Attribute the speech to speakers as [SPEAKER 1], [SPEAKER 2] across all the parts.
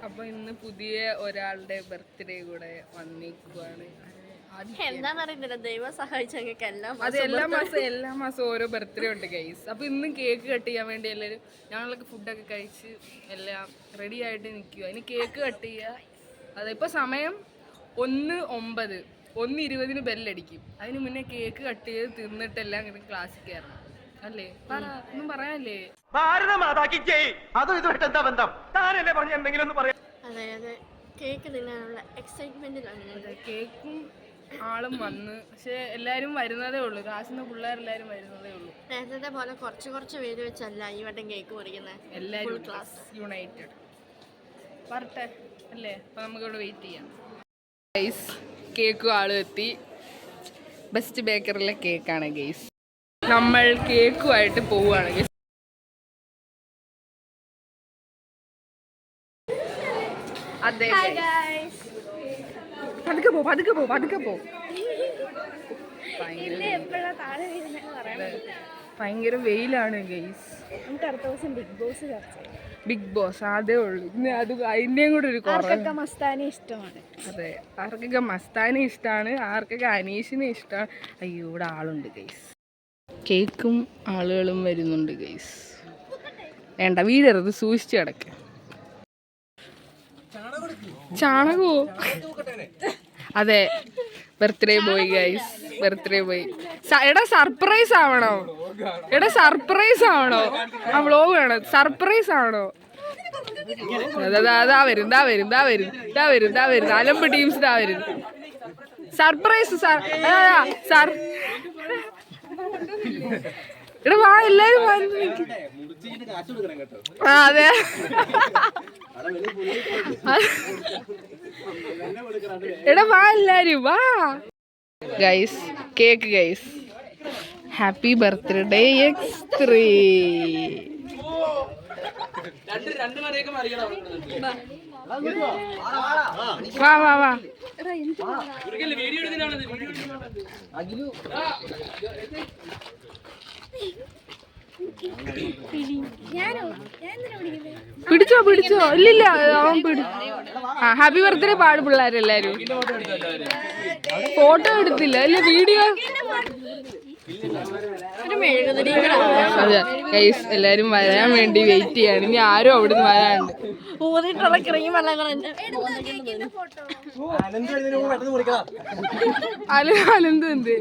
[SPEAKER 1] അപ്പൊ ഇന്ന് പുതിയ ഒരാളുടെ ബർത്ത്ഡേ കൂടെ വന്നിരിക്കുവാണ്.
[SPEAKER 2] എന്താന്നറിയില്ല, ദൈവം സഹായിച്ചെങ്കിൽ
[SPEAKER 1] അത് എല്ലാ മാസവും ഓരോ ബർത്ത്ഡേ ഉണ്ട് ഗൈസ്. അപ്പൊ ഇന്ന് കേക്ക് കട്ട് ചെയ്യാൻ വേണ്ടി എല്ലാവരും ഞങ്ങളൊക്കെ ഫുഡൊക്കെ കഴിച്ച് എല്ലാം റെഡി ആയിട്ട് നിൽക്കുക. ഇനി കേക്ക് കട്ട് ചെയ്യുക. അതിപ്പോ സമയം 1:09, 1:20 ബെല്ലടിക്കും. അതിന് മുന്നേ കേക്ക് കട്ട് ചെയ്ത് തിന്നിട്ടെല്ലാം ഇങ്ങനെ ക്ലാസ്സിൽ കയറണം അല്ലേ? ഒന്നും പറയാനല്ലേ?
[SPEAKER 2] അതെ അതെ, കേക്ക് തിന്നാനുള്ള എക്സൈറ്റ്മെന്റിലാണ്.
[SPEAKER 1] കേക്കും ആളും വന്ന്, പക്ഷെ എല്ലാരും വരുന്നതേ ഉള്ളൂ. ക്ലാസ്സിൽ പിള്ളേരെല്ലാരും വരുന്നതേ ഉള്ളൂ.
[SPEAKER 2] നേരത്തെ പോലെ കുറച്ച് പേര് വെച്ചല്ല ഈ വട്ടം കേക്ക് മുറിക്കുന്നത്.
[SPEAKER 1] എല്ലാരും ക്ലാസ് യുണൈറ്റഡ് വരട്ടെ അല്ലേ? അപ്പൊ നമുക്കിവിടെ വെയിറ്റ് ചെയ്യാം. ഗൈസ്, കേക്കും ആളും എത്തി. ബെസ്റ്റ് ബേക്കറിലെ കേക്കാണ് ഗൈസ്. നമ്മൾ കേക്കുമായിട്ട് പോവുകയാണ് ഗൈസ്. അതെ, പതുക്കെ പോ. ഭയങ്കര വെയിലാണ് ഗൈസ്.
[SPEAKER 2] നമുക്ക് അടുത്ത ദിവസം
[SPEAKER 1] ബിഗ് ബോസ് അതേ ഉള്ളൂ. ഇന്ന് അത് അതിൻ്റെയും കൂടെ ഒരു കുറവ്.
[SPEAKER 2] മസ്താനി ഇഷ്ടമാണ്.
[SPEAKER 1] അതെ, ആർക്കൊക്കെ മസ്താനി ഇഷ്ടമാണ്, ആർക്കൊക്കെ അനീഷിനെ ഇഷ്ടമാണ്. അയ്യോ, ഇവിടെ ആളുണ്ട് ഗൈസ്. കേക്കും ആളുകളും വരുന്നുണ്ട് ഗൈസ്. വേണ്ട, വീടരുത്, സൂക്ഷിച്ച് കിടക്ക്. ചാണകോ? അതെ, birthday boy guys, birthday boy. എടാ സർപ്രൈസ് ആവണോ? ആ വ്ലോഗ് വേണം. സർപ്രൈസ് ആവണോ? അതാ വരും. അലമ്പ് ടീംസ് ഇതാ വരും. സർപ്രൈസ് എടാ വാ, എല്ലാരും അതെ. എടാ വാ, എല്ലാരും വാ. Guys, cake guys. Happy birthday X3. വാ വാ വാ. പിടിച്ചോ. ഇല്ലില്ല, അവൻ ഹാപ്പി ബർത്ത്ഡേ പാട് പിള്ളേരെല്ലാരും. ഫോട്ടോ എടുത്തില്ല അല്ലേ? വീഡിയോ. അതെ ഗൈസ്, എല്ലാരും വരാൻ വേണ്ടി വെയിറ്റ് ചെയ്യാണ്. ഇനി ആരും അവിടുന്ന് വരാനുണ്ട്. അലന്ത് എന്ത്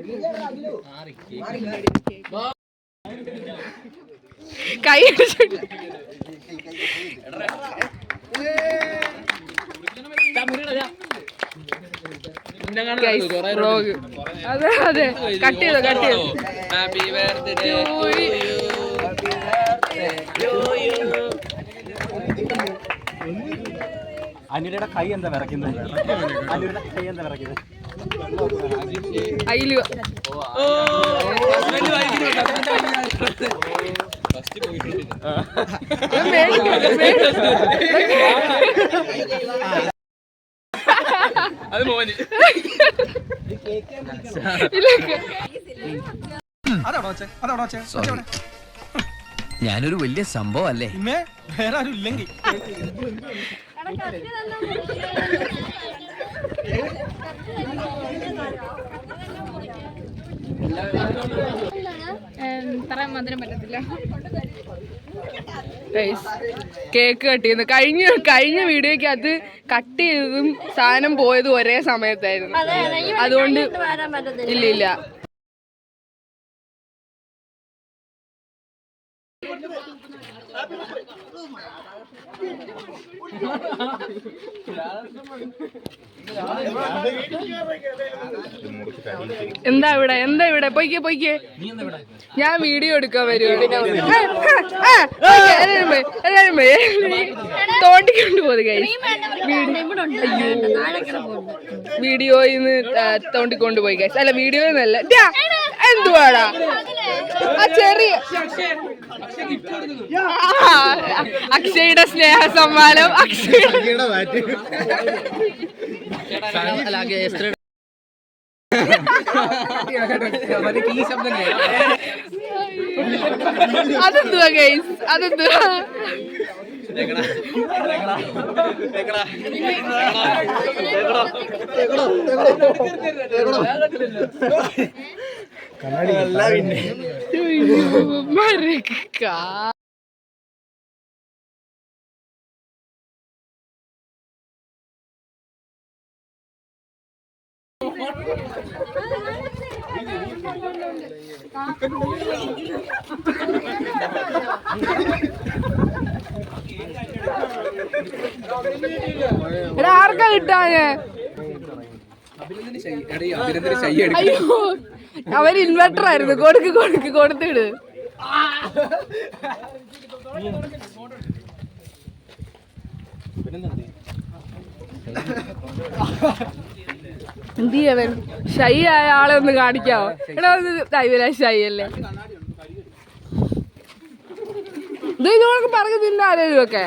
[SPEAKER 1] കൈ അടിച്ചിട്ട് അതെ കട്ട് ചെയ്തോ. ഹാപ്പി ബർത്ത്ഡേ
[SPEAKER 3] അനുരുടെ കൈ എന്താ വിറയ്ക്കുന്നത്?
[SPEAKER 1] അയില്
[SPEAKER 3] അത് മോന്.
[SPEAKER 4] ഞാനൊരു വലിയ സംഭവം അല്ലേ?
[SPEAKER 3] വേറെ ആരും ഇല്ലെങ്കിൽ
[SPEAKER 1] പറയാൻ മധുരം പറ്റത്തില്ല. കേക്ക് കട്ട് ചെയ്യുന്നു. കഴിഞ്ഞ വീഡിയോക്ക് അത് കട്ട് ചെയ്തതും സാധനം പോയതും ഒരേ സമയത്തായിരുന്നു. അതുകൊണ്ട് ഇല്ല. എന്താ ഇവിടെ പൊയ്ക്കേ. ഞാൻ വീഡിയോ എടുക്കാൻ വരുവാണ്. എല്ലാരും തോണ്ടിക്കൊണ്ട് പോകുന്നത് ഗൈസ്. വീഡിയോയിന്ന് തോണ്ടിക്കൊണ്ട് പോയി ഗൈസ്. അല്ല, വീഡിയോന്നല്ല, എന്തുവാടാ ആ ചെറിയ അക്ഷയുടെ സ്നേഹ സമ്മാനം. അതെന്തുവാ ഗൈസ്? എടാ ആർക്കാ കിട്ടാഞ്ഞേ? അയ്യോ അവര് ഇൻവെർട്ടർ ആയിരുന്നു. കൊടുത്തിട്. എന്ത് ചെയ്യവൻ? ഷൈ ആയ ആളെ ഒന്ന് കാണിക്കാവോ? എടാ ഒന്ന് ഷൈ അല്ലേ ഇത്? ഇതൊക്കെ പറഞ്ഞു തിന്ന ആരെയും ഒക്കെ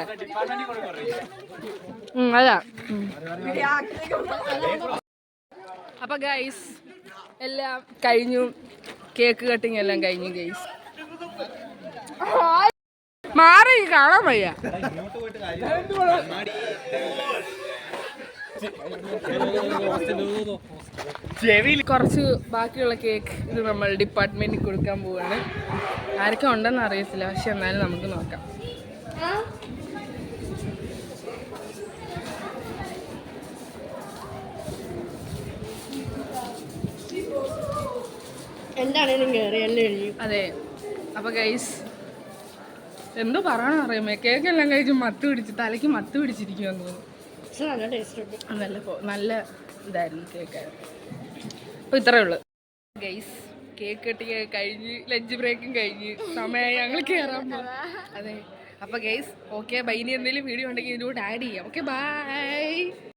[SPEAKER 1] അതാ. അപ്പൊ ഗൈസ് എല്ലാം കഴിഞ്ഞു. കേക്ക് കട്ടിങ് എല്ലാം കഴിഞ്ഞു ഗൈസ്. മാറി കാണാൻ വയ്യ. കുറച്ച് ബാക്കിയുള്ള കേക്ക് ഇത് നമ്മൾ ഡിപ്പാർട്ട്മെന്റിൽ കൊടുക്കാൻ പോവാണ്. ആരൊക്കെ ഉണ്ടെന്ന് അറിയത്തില്ല, പക്ഷെ എന്നാലും നമുക്ക് നോക്കാം.
[SPEAKER 2] എന്താണേലും കയറി എല്ലാം എഴുതിയും.
[SPEAKER 1] അതെ. അപ്പൊ ഗൈസ് എന്തോ പറയണ അറിയാമേ, കേക്ക് എല്ലാം കഴിച്ച് തലയ്ക്ക് മത്ത് പിടിച്ചിരിക്കുമെന്ന് തോന്നുന്നു.
[SPEAKER 2] പക്ഷെ നല്ല ടേസ്റ്റ് ഉണ്ട്.
[SPEAKER 1] നല്ല ഇതായിരുന്നു കേക്കായിരുന്നു. അപ്പോൾ ഇത്രയേ ഉള്ളൂ ഗൈസ്. കേക്ക് കട്ടിങ് കഴിഞ്ഞ് ലഞ്ച് ബ്രേക്കും കഴിഞ്ഞ് സമയമായി ഞങ്ങൾ കയറാൻ പോകും. അതെ. അപ്പോൾ ഗൈസ് ഓക്കെ ബൈ. ഇനി എന്തെങ്കിലും വീഡിയോ ഉണ്ടെങ്കിൽ ഇതിലൂടെ ആഡ് ചെയ്യാം. Okay bye.